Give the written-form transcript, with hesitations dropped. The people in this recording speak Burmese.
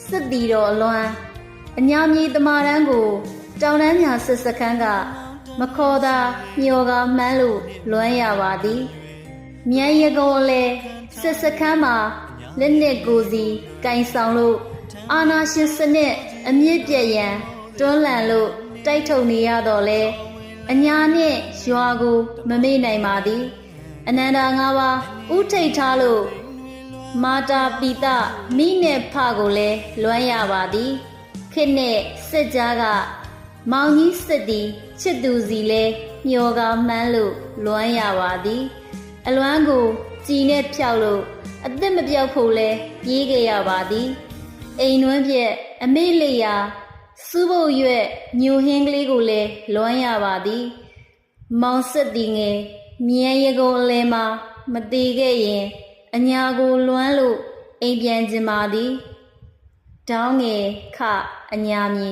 စစ်တီတော်အလွမ်းအညာမြေတမာတန်းကိုတောင်တန်းညာစစ်စခန်းကမခေါ်သာမျော်ကမှန်းလို့လွမ်းရပါသည်မြန်ရကုံအလဲစစ်စခန်းမှာလက်နက်ကိုစီကင်ဆောင်လို့အာနာရှင်စနစ်အမြင့်ပြည့်ရန်တွန်းလှန်လို့တိုက်ထုတ်နေရတော့လဲအညာနှင့်ရွာကိုမမေ့နိုင်ပါသည်အနန္တာ၅ပါးဥထိတ်ထားလို့မာတာပိတမိနဲ့ဖကိုလည်းလွမ်းရပါသည်ခေတ်နဲ့စစ်ကြားကမောင်ကြီးစစ်သည်ချစ်သူစီလဲမျောကမှန်းလို့လွမ်းရပါသည်အလွမ်းကိုကြည်နဲ့ဖြောက်လို့အသက်မပြောက်ဖို့လဲပြေးခဲ့ရပါသည်အိမ်နှွမ်းပြက်အမေ့လေးရာစူးပုတ်ရွက်ညိုဟင်းကလေးကိုလည်းလွမ်းရပါသည်မောင်စစ်သည်ငယ်မြန်ရကုံအလဲမှာမသေးခဲ့ရင်အညာကိုလွမ်းလို့အိမ်ပြန်ကျင်ပါသည်တောင်းငယ်ခအညာမြေ